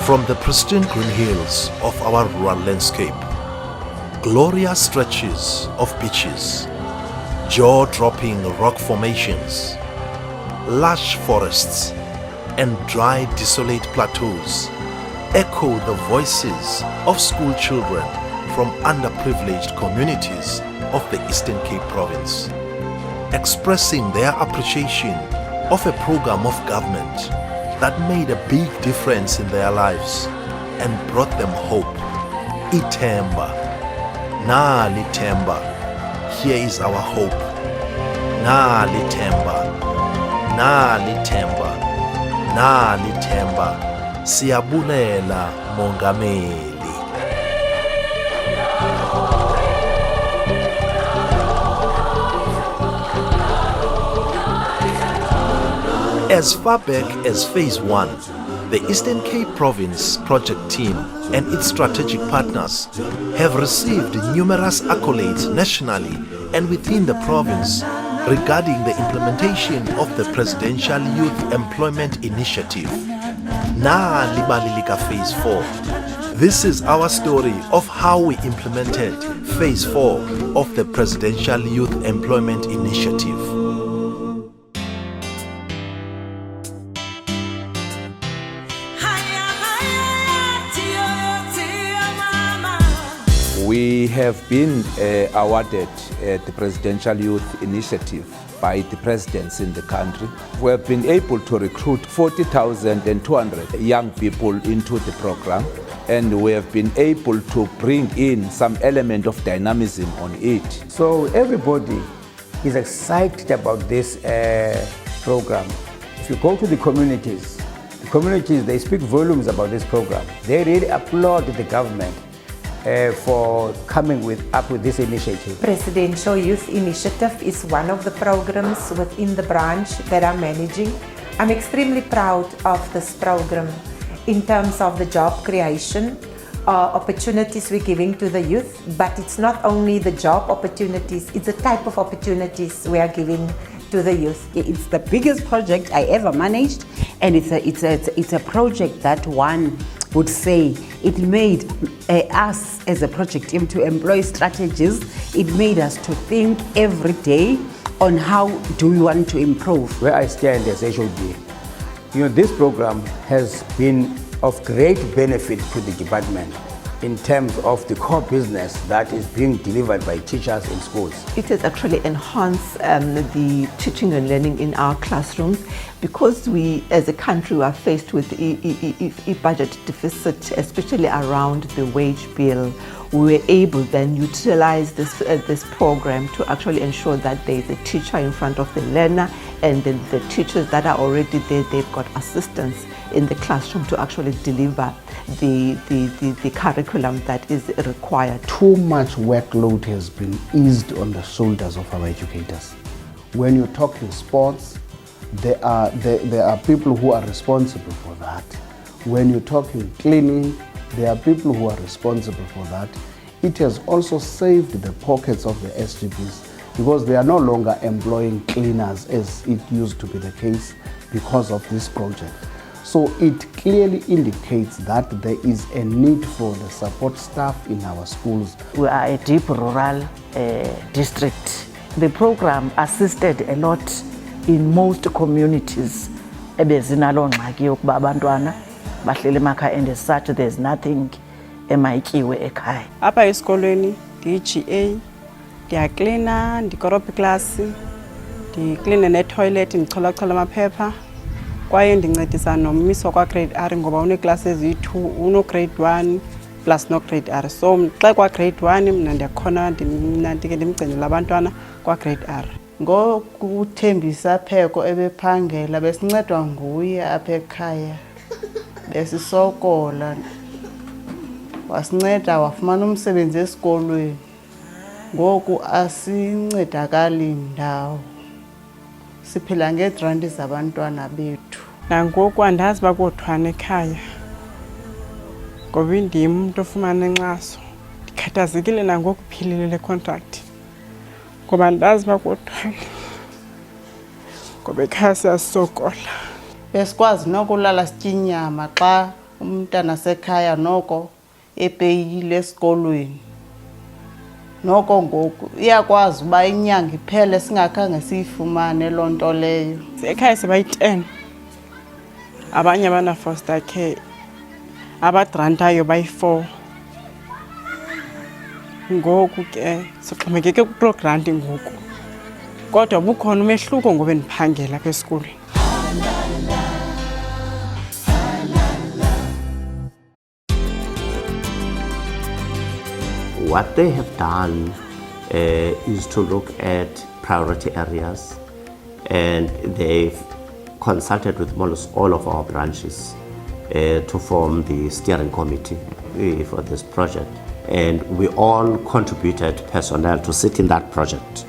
From the pristine green hills of our rural landscape, glorious stretches of beaches, jaw-dropping rock formations, lush forests, and dry, desolate plateaus echo the voices of school children from underprivileged communities of the Eastern Cape Province, expressing their appreciation of a program of government that made a big difference in their lives and brought them hope. Ithemba, nali themba, here is our hope. Nali themba, nali themba, nali themba, siyabulela Mongameli. As far back as Phase 1, the Eastern Cape Province project team and its strategic partners have received numerous accolades nationally and within the province regarding the implementation of the Presidential Youth Employment Initiative. Na Libalilika Phase 4. This is our story of how we implemented Phase 4 of the Presidential Youth Employment Initiative. We have been awarded the Presidential Youth Initiative by the presidents in the country. We have been able to recruit 40,200 young people into the program, and we have been able to bring in some element of dynamism on it. So everybody is excited about this program. If you go to the communities, they speak volumes about this program. They really applaud the government for coming up with this initiative. Presidential Youth Initiative is one of the programs within the branch that I'm managing. I'm extremely proud of this program in terms of the job creation, opportunities we're giving to the youth, but it's not only the job opportunities, it's the type of opportunities we are giving to the youth. It's the biggest project I ever managed, and it's a project that one would say it made us as a project team to employ strategies. It made us to think every day on how do we want to improve. Where I stand as HOD, this program has been of great benefit to the department in terms of the core business that is being delivered by teachers in schools. It has actually enhanced the teaching and learning in our classrooms, because we as a country are faced with a budget deficit, especially around the wage bill. We were able then utilize this program to actually ensure that there is a teacher in front of the learner, and then the teachers that are already there, they've got assistance in the classroom to actually deliver the curriculum that is required. Too much workload has been eased on the shoulders of our educators. When you're talking sports, there are people who are responsible for that. When you're talking cleaning, there are people who are responsible for that. It has also saved the pockets of the SGBs, because they are no longer employing cleaners as it used to be the case because of this project. So it clearly indicates that there is a need for the support staff in our schools. We are a deep rural district. The program assisted a lot in most communities. And as such, there's nothing emaikiwe ekhaya. Apha esikolweni ndi-GA, ndiyaklina, ndikoropa iklasi, ndikline netoilet, ndicholachola amaphepha, kwaye ndincedisa nommiso kwa-grade R ngoba uneeklasi eziyi-2, uno-grade 1 plus no-grade R. So xa kwa-grade 1 mna ndiyakhona ndike ndimgcinele abantwana kwa-grade R. NgokuThembisa Pheko ebephangela besincedwa nguye apha ekhaya, besisokola, wasinceda wafumana umsebenzi esikolweni. Ngoku asincedakali ndawo, siphila ngeegranti zabantwana bethu. Nangoku andazi uba kuthwana ekhaya ngoba indim umntu ofumana inkxaso. Ndikhathazekile nangoku philile le contract ngoba andazi uba kuthwana, ngoba ekhaya siyasokola. Besikwazi nokulala sitya inyama xa umntana sekhaya noko epeyile esikolweni. Noko ngoku iyakwazi uba inyanga iphele singakhange siyifumane loo nto leyo. Ekhaya sibayi-10 abanye abana-foster care, abagrantayo bayi-4. Ngoku ke sixhomekeke kuloo granti ngoku, kodwa bukhona umehluko ngoba ndiphangela apha esikolweni. What they have done is to look at priority areas, and they've consulted with almost all of our branches to form the steering committee for this project. And we all contributed personnel to sit in that project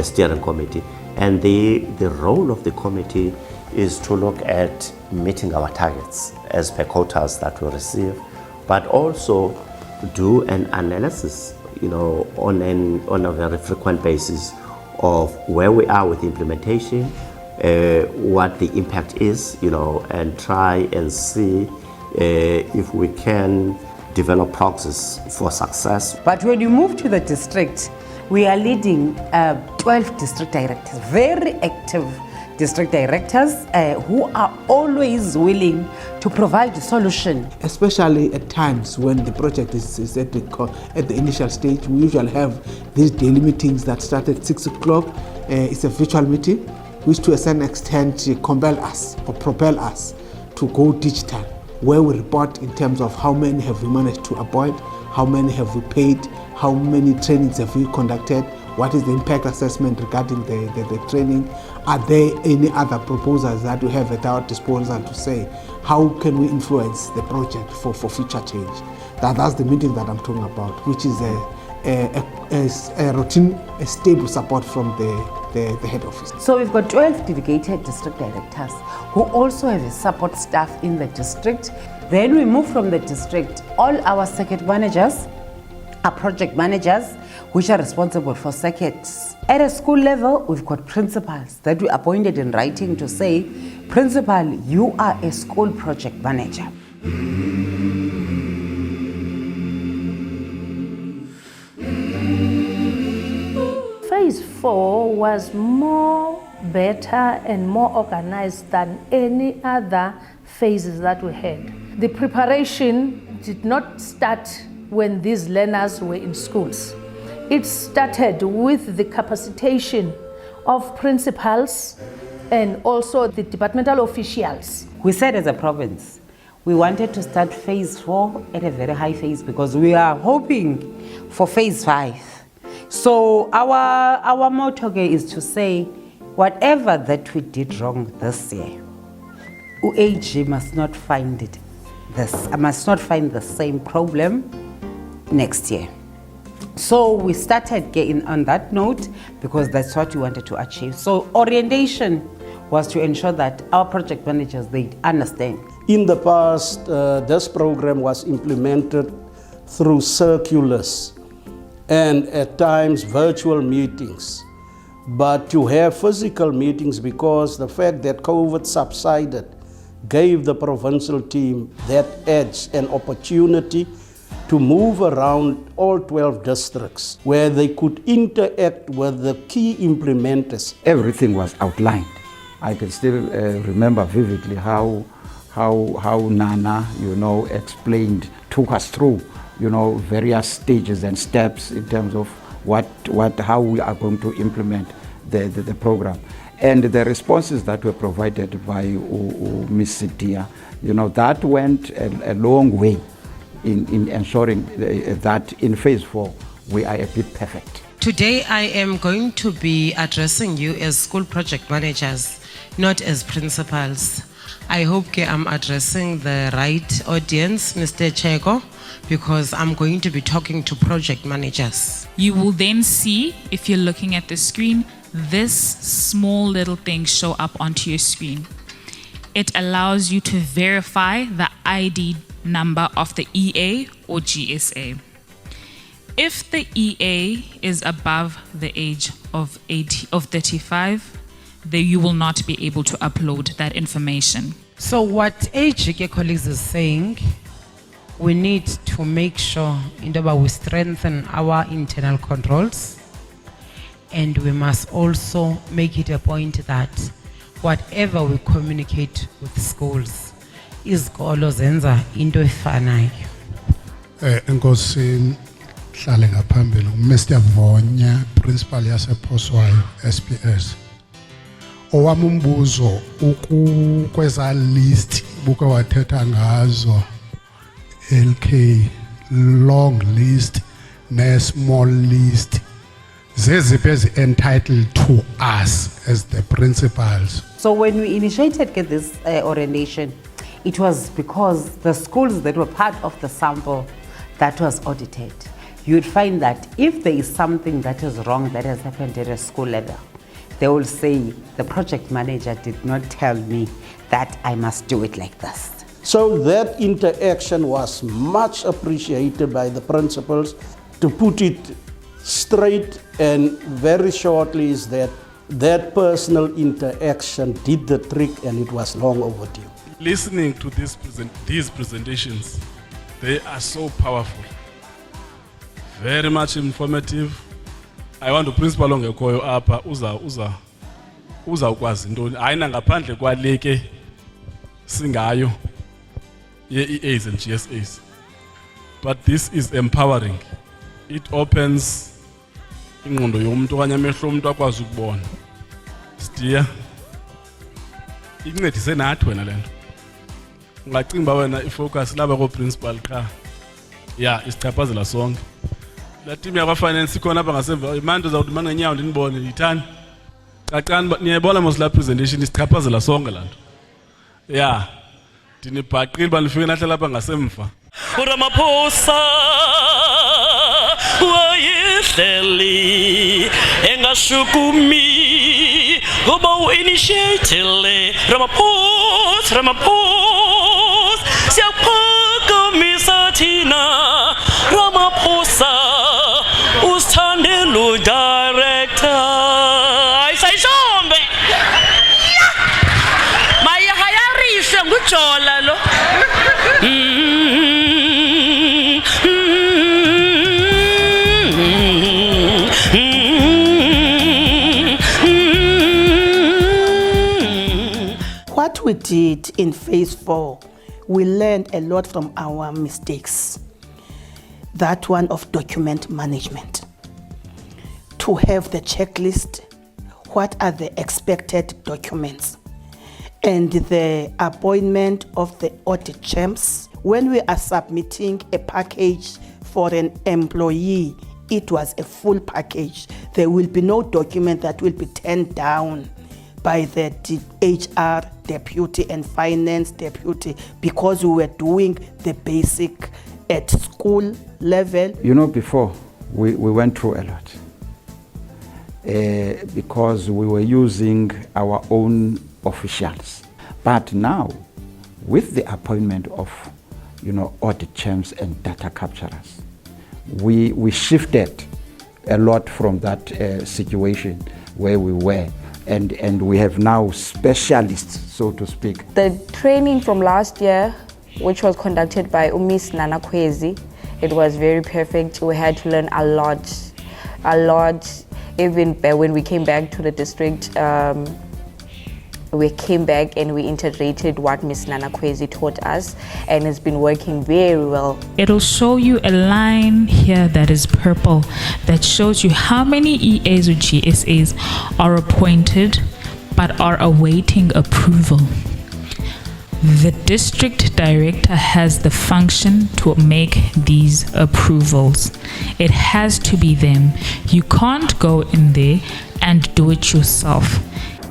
steering committee. And the role of the committee is to look at meeting our targets as per quotas that we receive, but also do an analysis, on a very frequent basis of where we are with implementation, what the impact is, and try and see if we can develop proxies for success. But when you move to the district, we are leading 12 district directors, very active district directors who are always willing to provide a solution. Especially at times when the project is at the initial stage, we usually have these daily meetings that start at 6 o'clock. It's a virtual meeting, which to a certain extent compel us or propel us to go digital, where we report in terms of how many have we managed to avoid, how many have we paid, how many trainings have we conducted, what is the impact assessment regarding the training, are there any other proposals that we have at our disposal to say, how can we influence the project for future change? That's the meeting that I'm talking about, which is a routine, a stable support from the head office. So we've got 12 dedicated district directors who also have a support staff in the district. Then we move from the district, all our circuit managers are project managers which are responsible for circuits. At a school level, we've got principals that we appointed in writing to say, principal, you are a school project manager. Phase 4 was more better and more organized than any other phases that we had. The preparation did not start when these learners were in schools. It started with the capacitation of principals and also the departmental officials. We said as a province, we wanted to start phase 4 at a very high phase because we are hoping for phase 5. So our motto is to say, whatever that we did wrong this year, UAG must not find the same problem next year. So we started getting on that note because that's what we wanted to achieve. So orientation was to ensure that our project managers, they understand. In the past, this program was implemented through circulars and at times virtual meetings. But to have physical meetings, because the fact that COVID subsided gave the provincial team that edge and opportunity to move around all 12 districts where they could interact with the key implementers. Everything was outlined. I can still remember vividly how Nana, explained, took us through, various stages and steps in terms of how we are going to implement the program. And the responses that were provided by Ms. Sitia, that went a long way in ensuring that in phase 4 we are a bit perfect. Today I am going to be addressing you as school project managers, not as principals. I hope I'm addressing the right audience, Mr. Chego, because I'm going to be talking to project managers. You will then see, if you're looking at the screen, this small little thing show up onto your screen. It allows you to verify the ID number of the EA or GSA. If the EA is above the age of 35, then you will not be able to upload that information. So what AGK colleagues is saying, we need to make sure we strengthen our internal controls, and we must also make it a point that whatever we communicate with schools, izikolo zenza into efanayo. Enkosi hlale ngaphambili Mr. Vonya, principal yasePhoswayo SPS. Owami umbuzo kweza list buke wathetha ngazo LK long list ne small list, zeziphi entitled to us as the principals. So when we initiated this orientation, it was because the schools that were part of the sample that was audited, you would find that if there is something that is wrong that has happened at a school level, they will say, the project manager did not tell me that I must do it like this. So that interaction was much appreciated by the principals. To put it straight and very shortly is that personal interaction did the trick, and it was long overdue. Listening to these presentations, they are so powerful, very much informative. I want to principal ongekhoyo apha uza ukwazi ntoni ayina ngaphandle kwaleke singayo ye-EAs and GSAs. But this is empowering. It opens ingqondo yomuntu okanye amehlo omuntu akwazi ukubona. Stiya incedise nathi wena lento. Ungacinga wena ifocus laba ko principal qha. Yeah, isichaphazela sonke. La team yakwa finance ikhona apha ngasemva imanje uzawuthi mangenyawo ndinibone yithani. Qaqani niyayibona mos la presentation isichaphazela sonke lanto. Yeah. Dinibhaqile banifike nahle lapha ngasemva. Ramaphosa wayehleli engashukumi ngoba uinitiatele Ramaphosa siyaphakamisa thina Ramaphosa usithandelo director ayisayishombe maye hayarishe ngujola lo. What we did in phase 4, we learned a lot from our mistakes. That one of document management. To have the checklist, what are the expected documents? And the appointment of the audit champs. When we are submitting a package for an employee, it was a full package. There will be no document that will be turned down by the HR deputy and finance deputy because we were doing the basic at school level. You know, before we went through a lot because we were using our own officials. But now, with the appointment of, audit champs and data capturers, we shifted a lot from that situation where we were. And we have now specialists, so to speak. The training from last year, which was conducted by Miss Nana Kwezi, it was very perfect. We had to learn a lot. Even when we came back to the district, we came back and we integrated what Miss Nana Kwezi taught us, and it's been working very well. It'll show you a line here that is purple that shows you how many EAs or GSAs are appointed but are awaiting approval. The district director has the function to make these approvals. It has to be them. You can't go in there and do it yourself.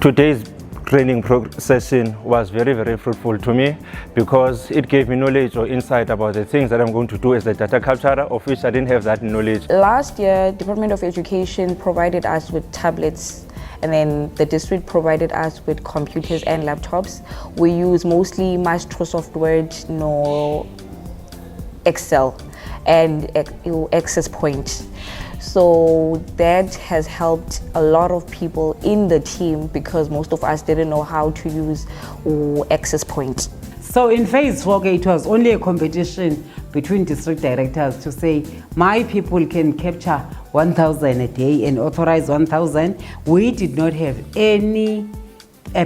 Today's training session was very, very fruitful to me because it gave me knowledge or insight about the things that I'm going to do as a data capturer, of which I didn't have that knowledge. Last year, Department of Education provided us with tablets, and then the district provided us with computers and laptops. We use mostly Microsoft Word, Excel and access point. So that has helped a lot of people in the team because most of us didn't know how to use access point. So in phase 4, it was only a competition between district directors to say, my people can capture 1,000 a day and authorize 1,000. We did not have any, we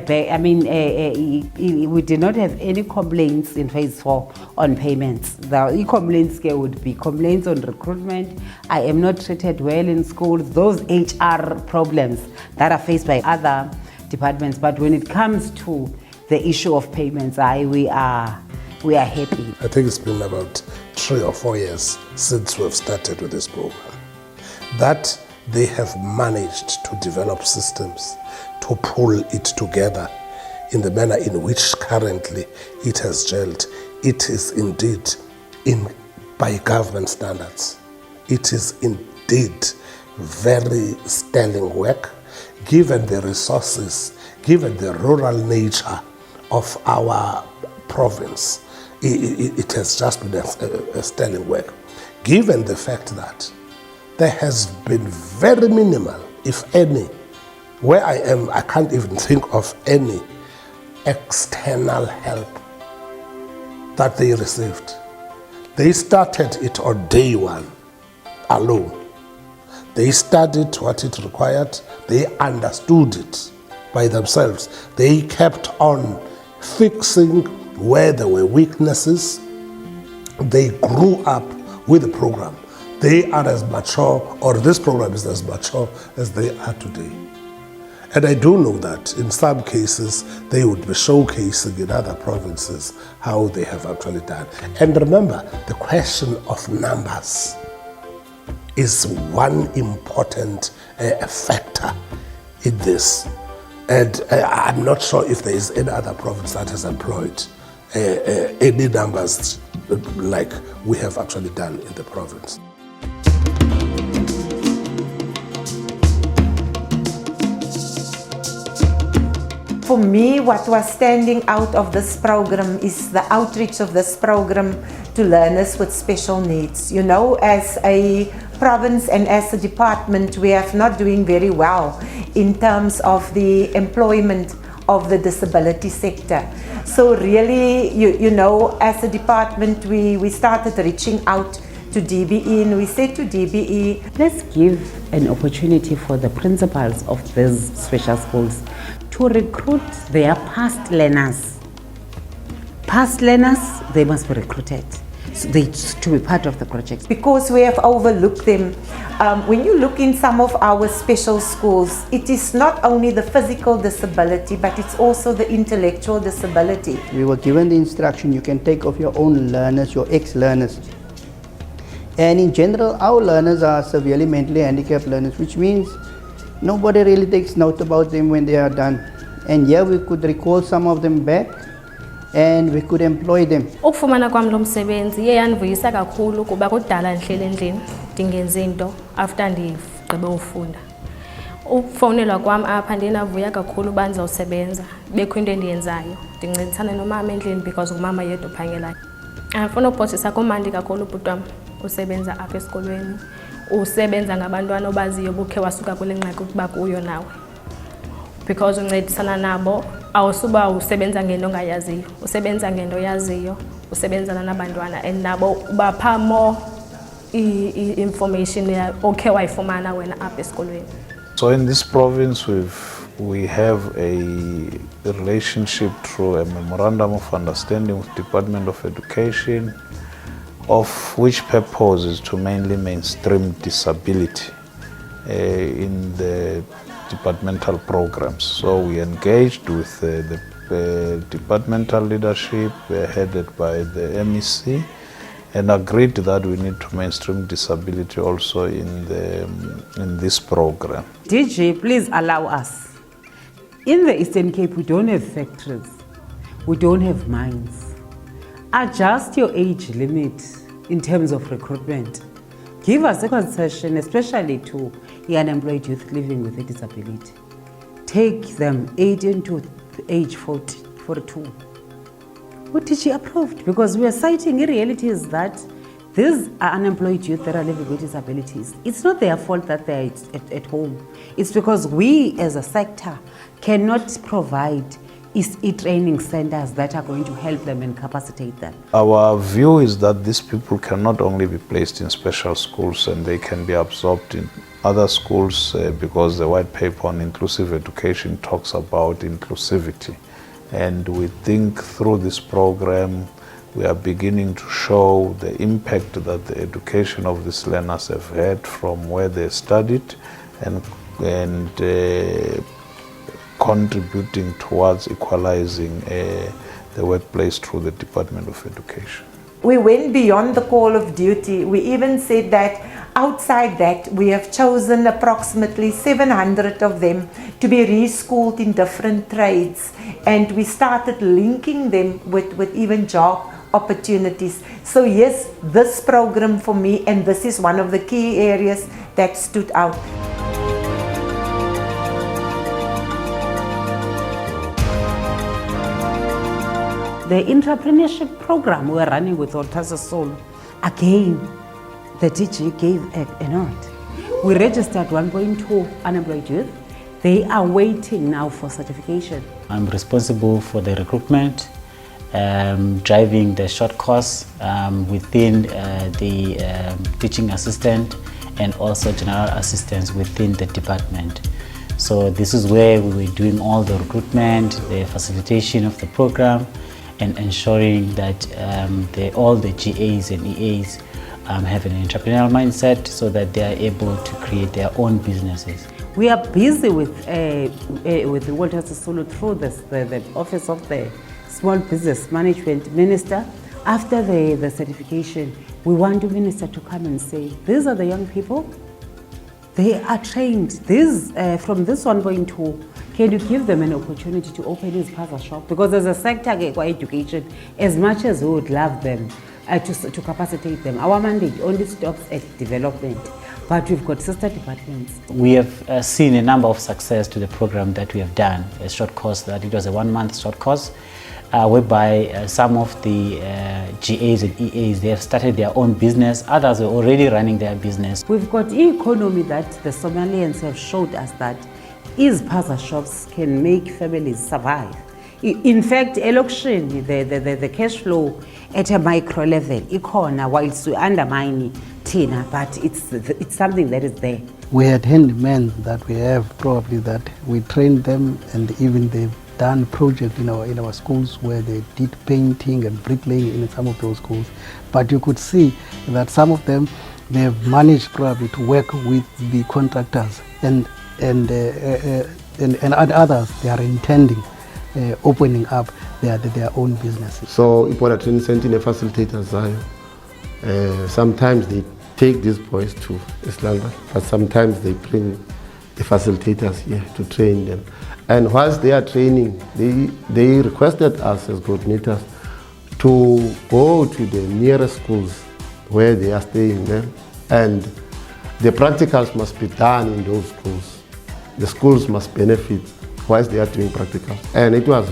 did not have any complaints in phase 4 on payments. The complaints would be complaints on recruitment. I am not treated well in schools. Those HR problems that are faced by other departments. But when it comes to the issue of payments, we are happy. I think it's been about 3 or 4 years since we've started with this program, that they have managed to develop systems to pull it together in the manner in which currently it has gelled. It is indeed by government standards. It is indeed very sterling work, given the resources, given the rural nature of our province. It has just been a sterling work, given the fact that there has been very minimal, if any, where I am, I can't even think of any external help that they received. They started it on day one alone. They studied what it required, they understood it by themselves. They kept on fixing where there were weaknesses. They grew up with the program. They are as mature, or this program is as mature as they are today. And I do know that in some cases, they would be showcasing in other provinces how they have actually done. And remember, the question of numbers is one important factor in this. And I'm not sure if there is any other province that has employed any numbers like we have actually done in the province. For me, what was standing out of this program is the outreach of this program to learners with special needs. You know, as a province and as a department, we are not doing very well in terms of the employment of the disability sector. So really, you know, as a department, we started reaching out to DBE, and we said to DBE, let's give an opportunity for the principals of these special schools to recruit their past learners. Past learners, they must be recruited to be part of the project. Because we have overlooked them. When you look in some of our special schools, it is not only the physical disability, but it's also the intellectual disability. We were given the instruction, you can take off your own learners, your ex-learners. And in general, our learners are severely mentally handicapped learners, which means nobody really takes note about them when they are done. And here we could recall some of them back and we could employ them. Ukufumana kwami lo msebenzi iye yanivuyisa kakhulu kuba kudala ndihleli endlini ndingenzi into after ndigqibe ufunda. Ukufonelwa kwami apha ndinavuya kakhulu uba ndizawusebenza bekho into endiyenzayo ndincedisana nomama endlini because umama yedwa uphangelayo. Andifuna ukuphosisa kumandi kakhulu ubhuti wam usebenza apha esikolweni, usebenza ngabantwana obaziyo bukhe wasuka kule ngxaki ukuba kuyo nawe, because uncedisana nabo. Awusuba usebenza ngento ongayaziyo, usebenza ngento oyaziyo, usebenzana nabantwana and nabo ubapha more information okhe wayifumana wena apha esikolweni. So in this province we have a relationship through a memorandum of understanding with Department of Education, of which purpose is to mainly mainstream disability in the departmental programs. So we engaged with the departmental leadership headed by the MEC and agreed that we need to mainstream disability also in this program. DJ, please allow us. In the Eastern Cape, we don't have factories. We don't have mines. Adjust your age limit in terms of recruitment. Give us a concession, especially to the unemployed youth living with a disability. Take them 18 to age 42. What did she approved? Because we are citing the reality is that These are unemployed youth that are living with disabilities. It's not their fault that they're at home. It's because we as a sector cannot provide e-training centers that are going to help them and capacitate them. Our view is that these people can not only be placed in special schools and they can be absorbed in other schools because the white paper on inclusive education talks about inclusivity. And we think through this program we are beginning to show the impact that the education of these learners have had from where they studied and contributing towards equalizing the workplace through the Department of Education. We went beyond the call of duty. We even said that outside that, we have chosen approximately 700 of them to be reschooled in different trades. And we started linking them with even job opportunities. So yes, this program for me, and this is one of the key areas that stood out. The entrepreneurship program we're running with Ortasa Soul, again, the DG gave a nod. We registered 1.2 unemployed youth. They are waiting now for certification. I'm responsible for the recruitment, driving the short course within the teaching assistant and also general assistants within the department. So this is where we were doing all the recruitment, the facilitation of the program, and ensuring that all the GAs and EAs have an entrepreneurial mindset so that they are able to create their own businesses. We are busy with the Walter Sisulu through the Office of the Small Business Management Minister. After the certification, we want the minister to come and say, these are the young people, they are trained. From this 1.2, can you give them an opportunity to open his parcel shop? Because as a sector for education, as much as we would love them to capacitate them, our mandate only stops at development. But we've got sister departments. We have seen a number of success to the program that we have done. A short course, that it was a 1-month short course, whereby some of the GAs and EAs, they have started their own business. Others are already running their business. We've got economy that the Somalians have showed us that parcel shops can make families survive. In fact, election, the cash flow at a micro level, ikona, whilst we undermine Tina, but it's something that is there. We had handymen that we have probably that we trained them, and even they've done projects in our schools where they did painting and bricklaying in some of those schools. But you could see that some of them, they have managed probably to work with the contractors, and others, they are intending opening up their own businesses. So Ipona Training Center facilitators zayo, sometimes they take these boys to Islanda, but sometimes they bring the facilitators here to train them. And whilst they are training, they requested us as coordinators to go to the nearest schools where they are staying there, and the practicals must be done in those schools. The schools must benefit whilst they are doing practicals. And it was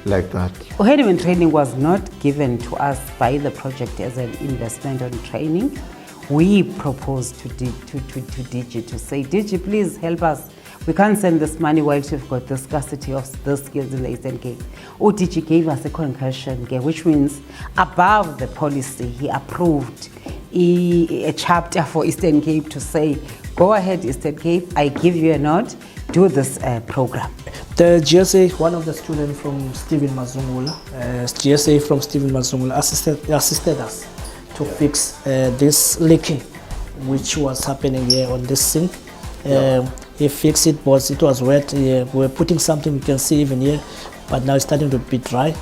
like that. Handyman training was not given to us by the project as an investment on training. We proposed to DG to say, DG, please help us. We can't send this money whilst we've got the scarcity of the skills in the Eastern Cape. DG gave us a concussion, which means above the policy, he approved a chapter for Eastern Cape to say, go ahead, Eastern Cape, I give you a nod, do this program. The GSA, one of the students from Stephen Mazungula, GSA from Stephen Mazungula assisted us to fix this leaking, which was happening here on this sink. He fixed it, but it was wet. We were putting something, you can see even here, but now it's starting to be dry.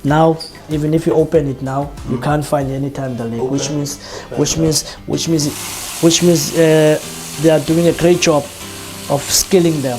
Now, even if you open it now, you can't find any time the leak, which means they are doing a great job of skilling them.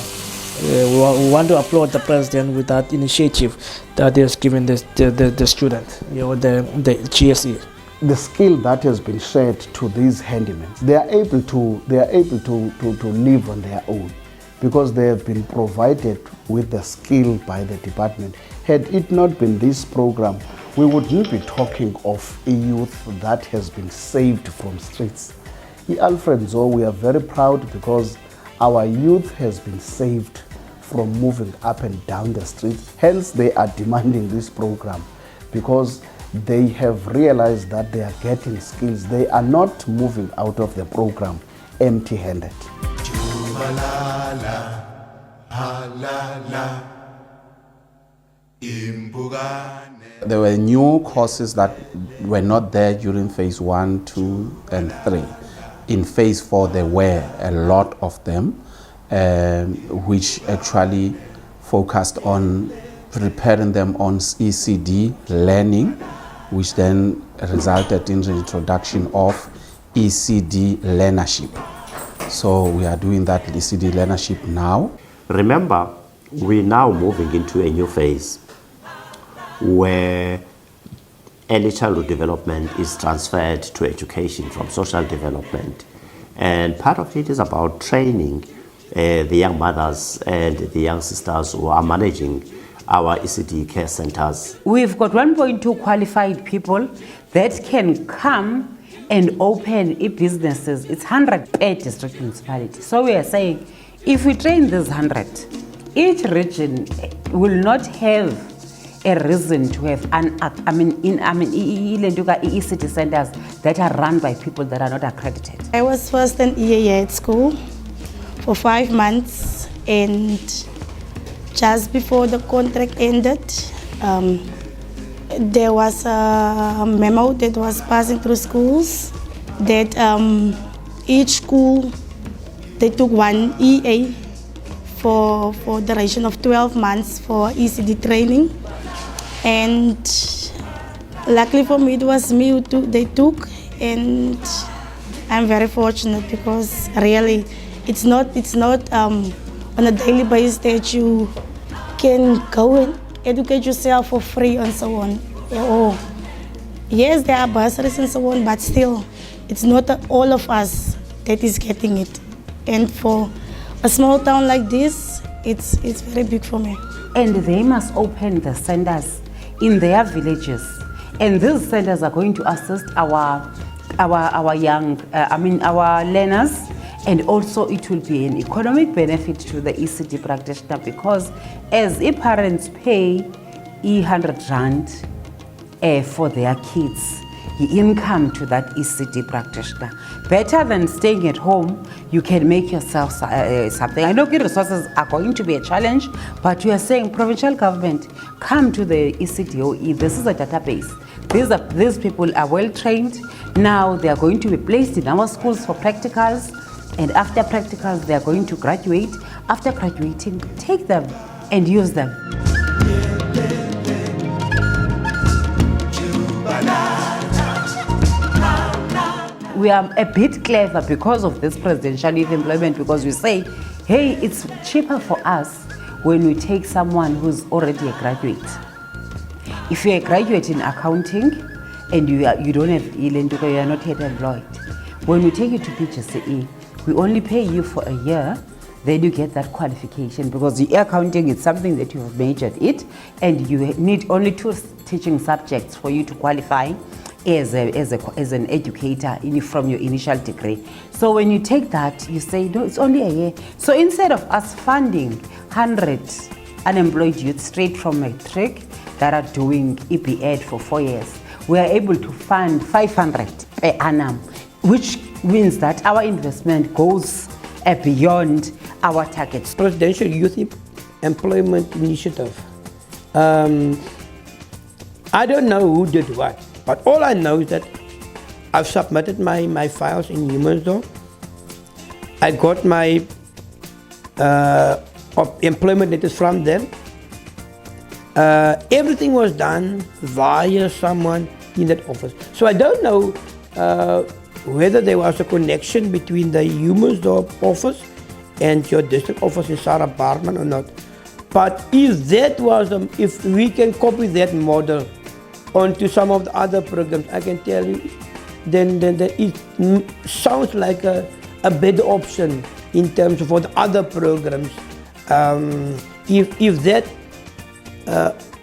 We want to applaud the president with that initiative that he has given the student, the GSE. The skill that has been shared to these handymen, they are able to live on their own because they have been provided with the skill by the department. Had it not been this program, we wouldn't be talking of a youth that has been saved from streets. Alfred Zo, we are very proud because our youth has been saved from moving up and down the street. Hence, they are demanding this program because they have realized that they are getting skills. They are not moving out of the program empty-handed. There were new courses that were not there during phase 1, 2, and 3. In phase 4, there were a lot of them, which actually focused on preparing them on ECD learning, which then resulted in the introduction of ECD learnership. So we are doing that ECD learnership now. Remember, we're now moving into a new phase where early childhood development is transferred to education from social development. And part of it is about training the young mothers and the young sisters who are managing our ECD care centers. We've got 1.2 qualified people that can come and open businesses. It's 100 per district municipality. So we are saying, if we train these 100, each region will not have a reason to have ECD centers that are run by people that are not accredited. I was first an EA at school for 5 months, and just before the contract ended, there was a memo that was passing through schools that each school, they took one EA for duration of 12 months for ECD training. And luckily for me, it was me who they took, and I'm very fortunate because really it's not on a daily basis that you can go and educate yourself for free and so on. Oh, yes, there are bursaries and so on, but still, it's not all of us that is getting it. And for a small town like this, it's very big for me. And they must open the centers in their villages, and these centers are going to assist our young, our learners, and also it will be an economic benefit to the ECD practitioner because as parents pay 100 rand for their kids, income to that ECD practitioner. Better than staying at home, you can make yourself something. I know resources are going to be a challenge, but you are saying provincial government, come to the ECDOE. This is a database. These people are well trained. Now they are going to be placed in our schools for practicals, and after practicals they are going to graduate. After graduating, take them and use them. We are a bit clever because of this presidential youth employment, because we say, hey, it's cheaper for us when we take someone who's already a graduate. If you're a graduate in accounting and you don't have you are not yet employed, when we take you to PGCE, we only pay you for a year, then you get that qualification, because the accounting is something that you have majored it, and you need only 2 teaching subjects for you to qualify as an educator from your initial degree. So when you take that, you say, no, it's only a year. So instead of us funding 100 unemployed youth straight from matric that are doing EPED for 4 years, we are able to fund 500 per annum, which means that our investment goes beyond our targets. Presidential Youth Employment Initiative. I don't know who did what, but all I know is that I've submitted my files in Humansdorp. I got my employment letters from them. Everything was done via someone in that office. So I don't know whether there was a connection between the Humansdorp office and your district office in Sarah Barman or not. But if that was, if we can copy that model onto some of the other programs, I can tell you, then it sounds like a better option in terms of what other programs. If that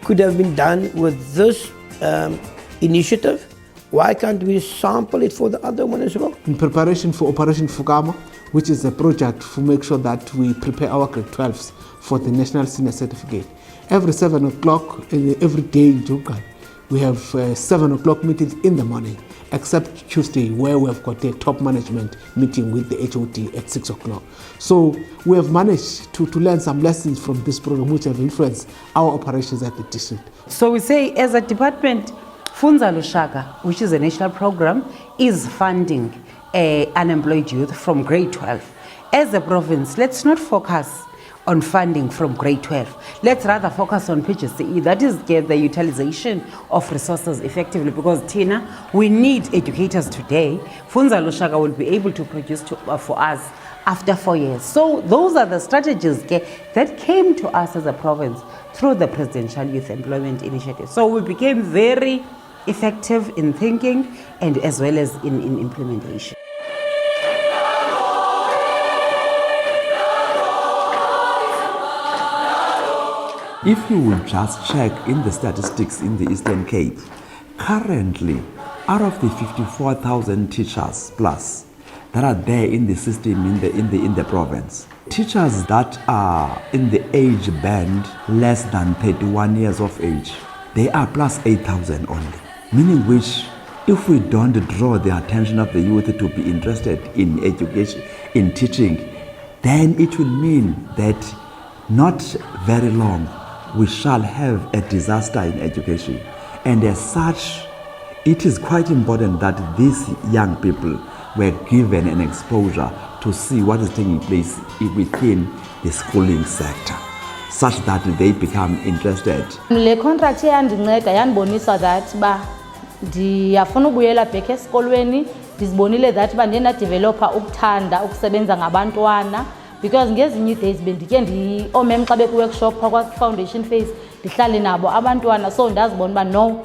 could have been done with this initiative, why can't we sample it for the other one as well? In preparation for Operation Fugama, which is a project to make sure that we prepare our grade 12s for the National Senior Certificate. Every 7 o'clock, every day in Jukai, we have 7 o'clock meetings in the morning, except Tuesday where we have got a top management meeting with the HOD at 6 o'clock. So we have managed to learn some lessons from this program which have influenced our operations at the district. So we say as a department, Funza Lushaka, which is a national program, is funding unemployed youth from grade 12. As a province, let's not focus on funding from grade 12. Let's rather focus on PGCE, that is get the utilization of resources effectively, because Tina, we need educators today. Funza Lushaka will be able to produce for us after 4 years. So those are the strategies that came to us as a province through the Presidential Youth Employment Initiative. So we became very effective in thinking and as well as in implementation. If you will just check in the statistics in the Eastern Cape, currently, out of the 54,000 teachers plus that are there in the system in the province, teachers that are in the age band less than 31 years of age, they are plus 8,000 only. Meaning which, if we don't draw the attention of the youth to be interested in education, in teaching, then it will mean that not very long we shall have a disaster in education. And as such, it is quite important that these young people were given an exposure to see what is taking place within the schooling sector, such that they become interested. Le contract yandinceda yandibonisa that ba ndiyafuna ukubuyela back esikolweni, ndizibonile that ba ndiye ndadevelopa ukuthanda ukusebenza ngabantwana, because ngezinye days bendike oomem xa bekwi-workshop phakwa foundation phase ndihlale nabo abantwana, so ndazibona uba no,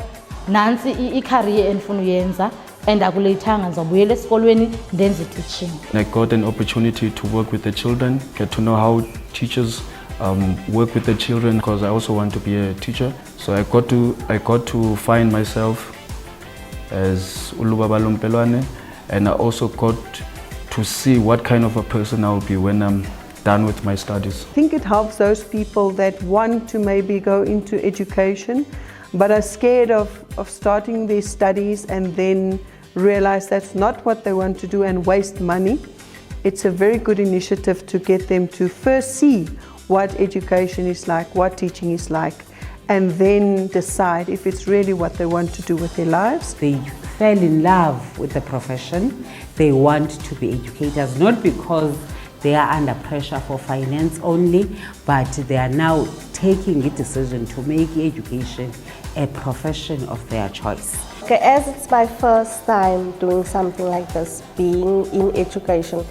nansi i-career endifuna uyenza and akulethanga ndizawubuyela esikolweni ndenze teaching. I got an opportunity to work with the children, get to know how teachers work with the children, because I also want to be a teacher. So I got to find myself as Ulubaba Lompelwane, and I also got to see what kind of a person I will be when I'm done with my studies. I think it helps those people that want to maybe go into education but are scared of starting their studies and then realize that's not what they want to do and waste money. It's a very good initiative to get them to first see what education is like, what teaching is like, and then decide if it's really what they want to do with their lives. They fell in love with the profession. They want to be educators, not because they are under pressure for finance only, but they are now taking a decision to make education a profession of their choice. Okay, as it's my first time doing something like this, being in education,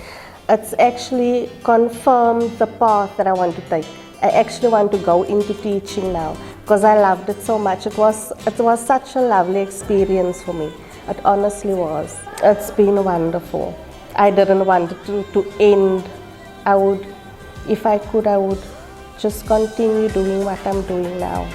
it's actually confirmed the path that I want to take. I actually want to go into teaching now because I loved it so much. It was such a lovely experience for me. It honestly was. It's been wonderful. I didn't want it to end. If I could, I would just continue doing what I'm doing now.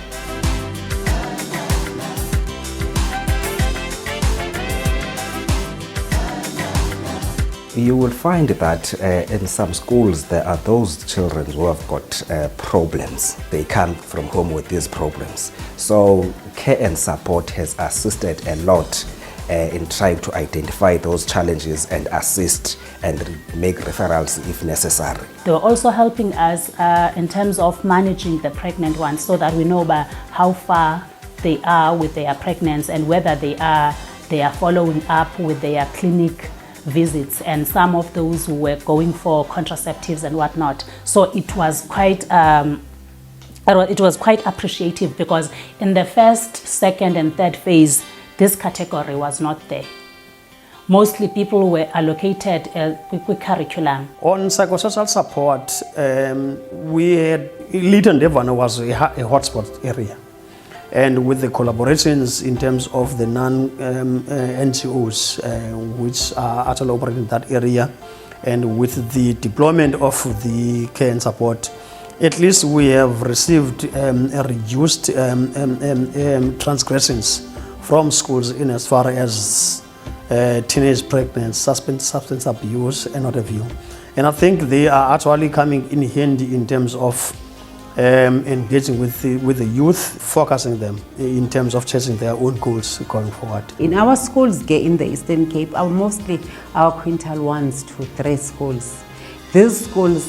You will find that in some schools there are those children who have got problems. They come from home with these problems. So care and support has assisted a lot in trying to identify those challenges and assist and make referrals if necessary. They were also helping us in terms of managing the pregnant ones so that we know about how far they are with their pregnancy and whether they are following up with their clinic visits, and some of those who were going for contraceptives and whatnot. So it was quite appreciative, because in the first, second and third phase, this category was not there. Mostly people were allocated with curriculum. On psychosocial support, we had Lytton Devon was a hotspot area. And with the collaborations in terms of the non-NGOs which are actually operating in that area, and with the deployment of the care and support, at least we have received reduced transgressions from schools in as far as teenage pregnancy, substance abuse, and what have you. And I think they are actually coming in handy in terms of engaging with the youth, focusing them in terms of chasing their own goals going forward. In our schools in the Eastern Cape, mostly our quintile 1 to 3 schools. These schools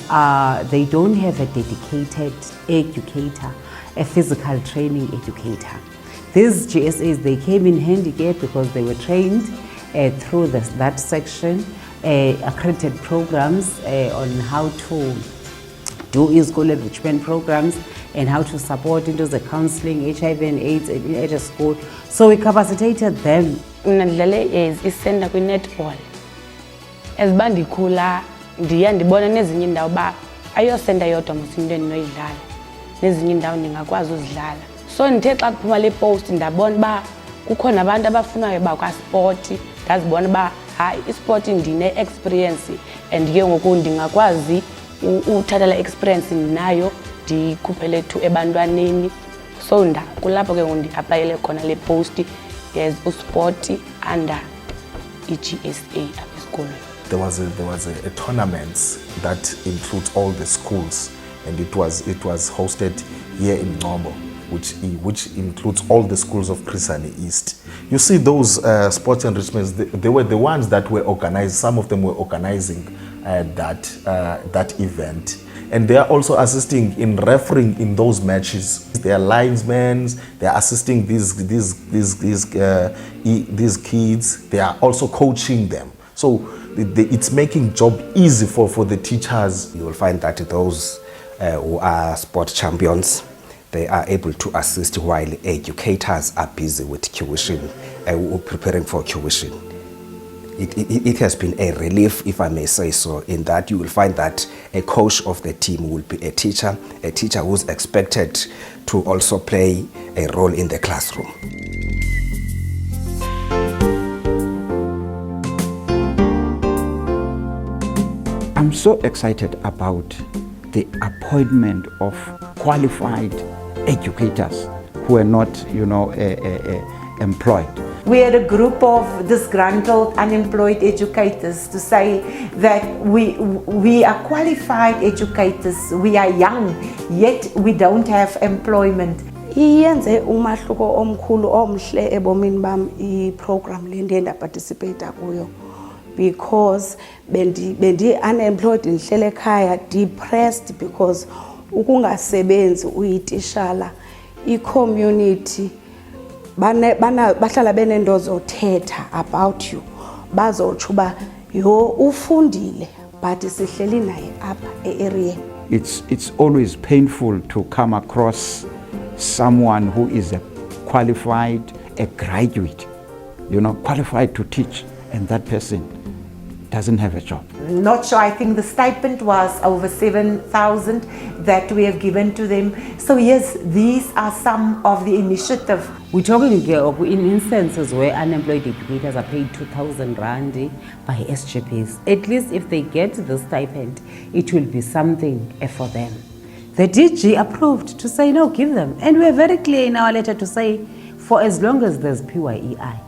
they don't have a dedicated educator, a physical training educator. These GSAs, they came in handy because they were trained through that section, accredited programs on how to do e-school enrichment programs and how to support into the counseling, HIV and AIDS at a school. So we capacitated them. Nandlale isenda kwi-netball. As bandikhula ndiya ndibona nezinye indawo ba ayosenda yodwa msindo endinoyidlala. Nezinye indawo ndingakwazi uzidlala. So ndithe xa kuphuma le post ndabona ba kukhona abantu abafunayo bakwasport, ndazibona ba hayi isport ndine-experience and ke ngoku ndingakwazi uthatha la experience ndinayo ndikhuphele to ebantwaneni. So kulapho ke ndi-aplayele khona le post yes usport under i-GSA apha esikolweni. There was a tournament that includes all the schools, and it was hosted here in Ngcobo, which includes all the schools of Chrisani East. You see those sports enrichments, they were the ones that were organized. Some of them were organizing that event, and they are also assisting in refereeing in those matches. They are linesmen. They are assisting these kids. They are also coaching them. So it's making job easy for the teachers. You will find that those who are sport champions, they are able to assist while educators are busy with tuition, preparing for tuition. It has been a relief, if I may say so, in that you will find that a coach of the team will be a teacher who's expected to also play a role in the classroom. I'm so excited about the appointment of qualified educators who are not, employed. We had a group of disgruntled, unemployed educators to say that we are qualified educators, we are young, yet we don't have employment. Iyenze umahluko omkhulu omhle ebomini bam i-program le ndiye ndaparticipate kuyo, because bendi unemployed ndihlele ekhaya, depressed because ukungasebenzi uyitishala, i-community bahlala benento zothetha about you, bazotsho uba yo ufundile but sihleli naye apha e-area. It's always painful to come across someone who is a qualified, a graduate, qualified to teach, and that person doesn't have a job. Not sure, I think the stipend was over 7,000 that we have given to them. So yes, these are some of the initiatives. We're talking in instances where unemployed educators are paid 2,000 rand by SGPs. At least if they get the stipend, it will be something for them. The DG approved to say no, give them. And we're very clear in our letter to say, for as long as there's PYEI,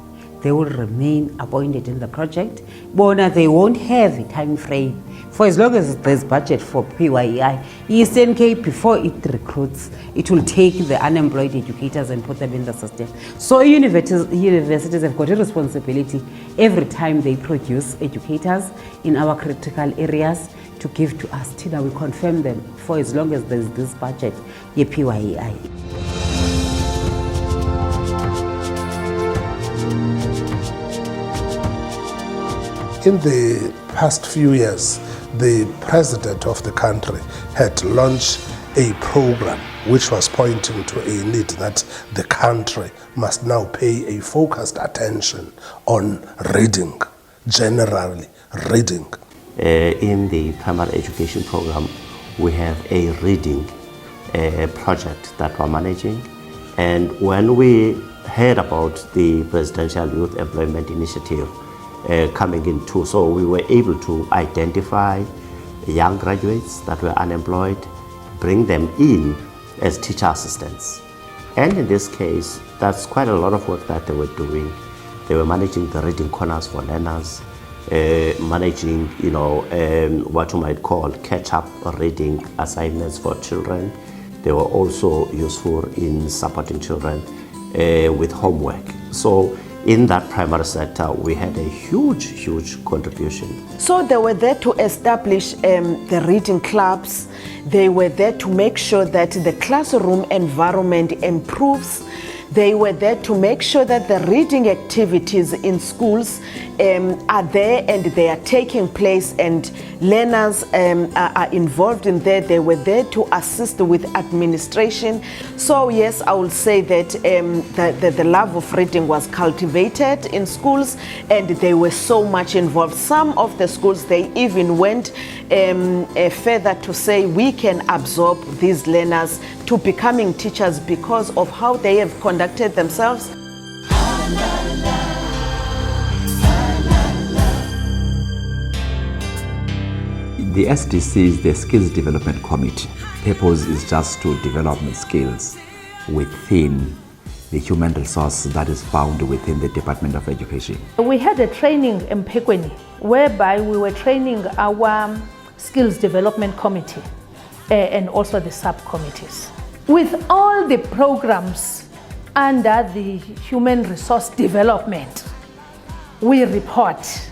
they will remain appointed in the project. But they won't have a time frame. For as long as there's budget for PYEI, Eastern Cape, before it recruits, it will take the unemployed educators and put them in the system. So universities have got a responsibility every time they produce educators in our critical areas to give to us till we confirm them for as long as there's this budget, PYEI. In the past few years, the president of the country had launched a program which was pointing to a need that the country must now pay a focused attention on reading, generally reading. In the primary education program, we have a reading project that we're managing. And when we heard about the Presidential Youth Employment Initiative coming in too, so we were able to identify young graduates that were unemployed, bring them in as teacher assistants. And in this case, That's quite a lot of work that they were doing. They were managing the reading corners for learners, managing, what you might call catch-up reading assignments for children. They were also useful in supporting children with homework. So in that primary sector, we had a huge contribution. So they were there to establish the reading clubs. They were there to make sure that the classroom environment improves. They were there to make sure that the reading activities in schools are there and they are taking place and learners are involved in that. They were there to assist with administration. So yes, I will say that the love of reading was cultivated in schools and they were so much involved. Some of the schools, they even went further to say we can absorb these learners to becoming teachers because of how they have conducted themselves. The SDC is the Skills Development Committee. Purpose is just to develop skills within the human resource that is found within the Department of Education. We had a training in Pyei whereby we were training our Skills Development Committee and also the subcommittees. With all the programs under the Human Resource Development, we report.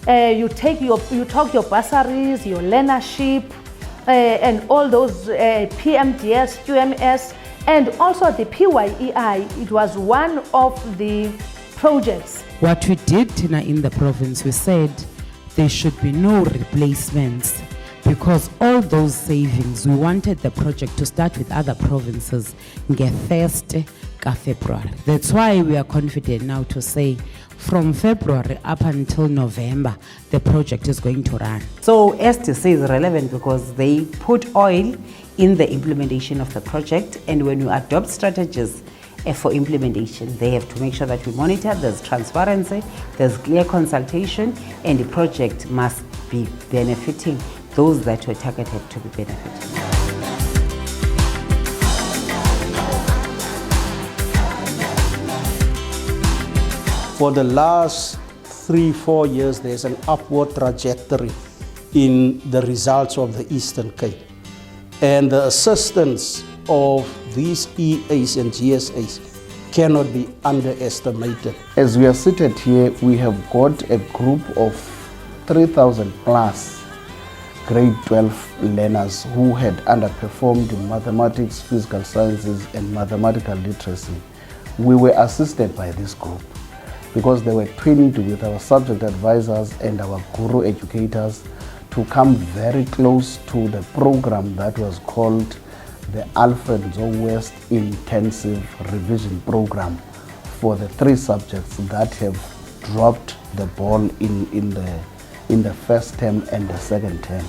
You talk your bursaries, your learnership, and all those PMDS, QMS, and also the Pyei. It was one of the projects. What we did, Tina, in the province, we said there should be no replacements because all those savings, we wanted the project to start with other provinces nge 1st February. That's why we are confident now to say from February up until November, the project is going to run. So STC is relevant because they put oil in the implementation of the project, and when you adopt strategies for implementation, they have to make sure that we monitor, there's transparency, there's clear consultation, and the project must be benefiting those that were targeted to be benefiting. For the last 3-4 years, there's an upward trajectory in the results of the Eastern Cape. And the assistance of these EAs and GSAs cannot be underestimated. As we are seated here, we have got a group of 3,000 plus grade 12 learners who had underperformed in mathematics, physical sciences, and mathematical literacy. We were assisted by this group because they were trained with our subject advisors and our guru educators to come very close to the program that was called the Alfred Nzo West Intensive Revision Program for the 3 subjects that have dropped the ball in the first term and the second term.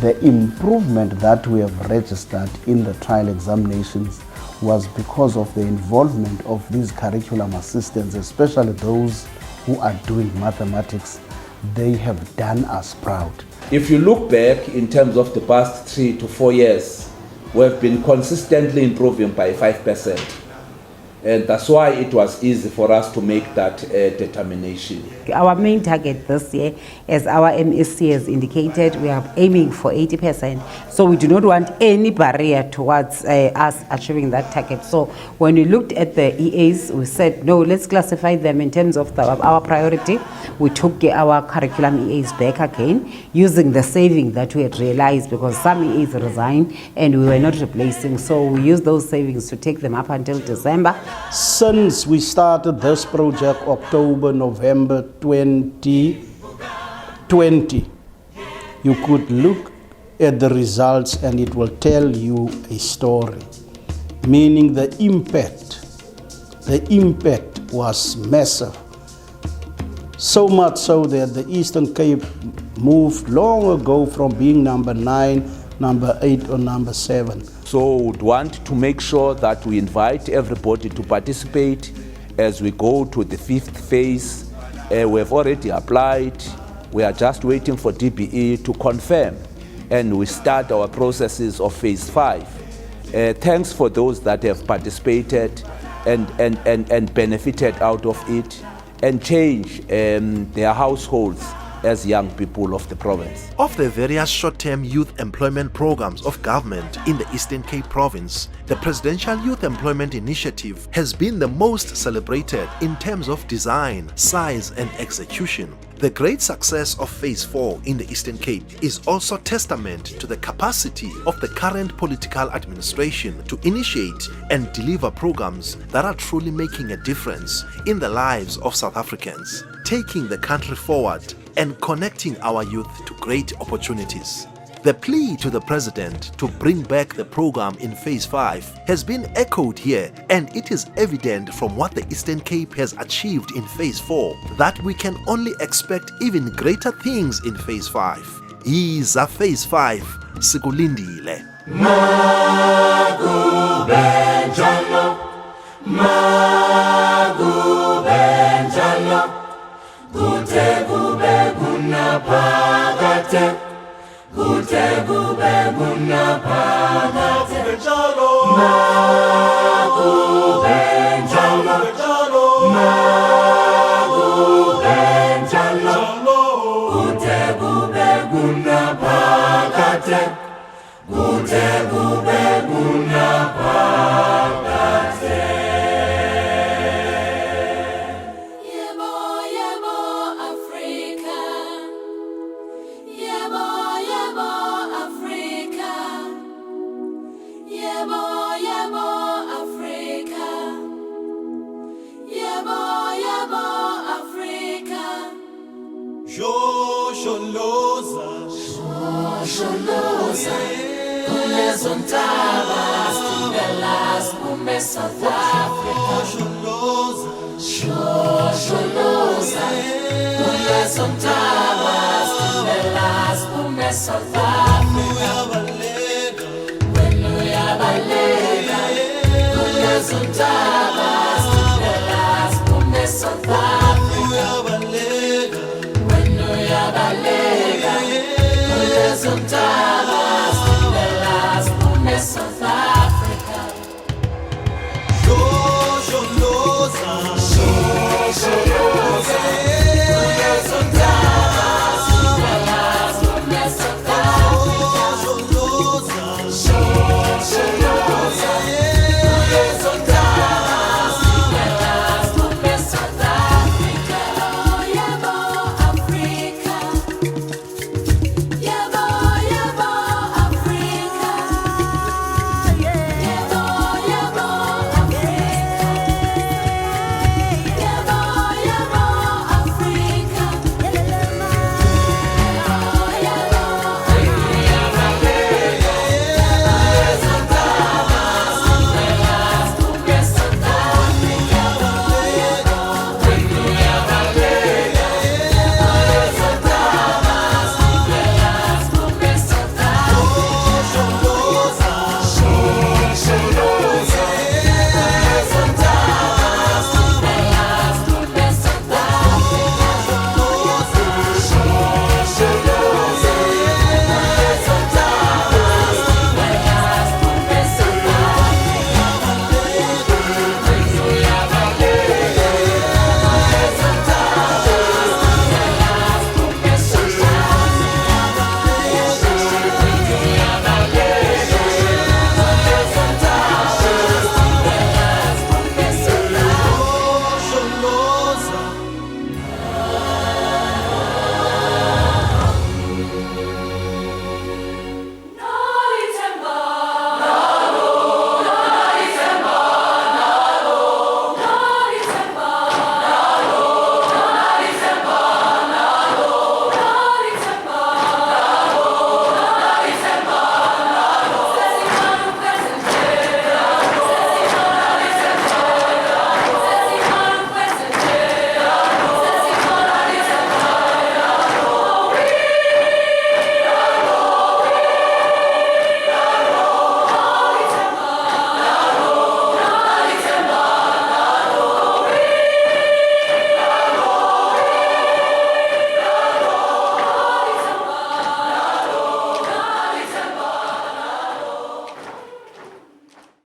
The improvement that we have registered in the trial examinations was because of the involvement of these curriculum assistants, especially those who are doing mathematics. They have done us proud. If you look back in terms of the past 3 to 4 years, we have been consistently improving by 5%. And that's why it was easy for us to make that determination. Our main target this year, as our MSc has indicated, we are aiming for 80%. So we do not want any barrier towards us achieving that target. So when we looked at the EAs, we said, no, let's classify them in terms of our priority. We took our curriculum EAs back again, using the saving that we had realized because some EAs resigned and we were not replacing. So we used those savings to take them up until December. Since we started this project, October, November 2020, you could look at the results and it will tell you a story, meaning the impact was massive. So much so that the Eastern Cape moved long ago from being number 9, number 8 or number 7. So we'd want to make sure that we invite everybody to participate as we go to the 5th phase. We have already applied. We are just waiting for DBE to confirm, and we start our processes of phase 5. Thanks for those that have participated. and benefited out of it and change their households as young people of the province. Of the various short-term youth employment programs of government in the Eastern Cape province, the Presidential Youth Employment Initiative has been the most celebrated in terms of design, size and execution. The great success of Phase 4 in the Eastern Cape is also testament to the capacity of the current political administration to initiate and deliver programs that are truly making a difference in the lives of South Africans, taking the country forward and connecting our youth to great opportunities. The plea to the President to bring back the program in Phase 5 has been echoed here, and it is evident from what the Eastern Cape has achieved in Phase 4 that we can only expect even greater things in Phase 5. Iza Phase 5, sikulindile. Magubenjalo, magubenjalo, gute gube gunapagate, gute gube gunapagate, magubenjalo, magubenjalo, gute gube gunapagate, gute gube gunapagate. Yebo, yebo, Africa. Yebo, yebo, Africa. Yebo, yebo, Africa. Yebo, yebo, Africa. Shosholoza, shosholoza. Kulezontaba, stingelas, kume South Africa. Shosholoza, shosholoza. Kulezontaba, stingelas, kume South Africa. When you yabalega, kulezontaba.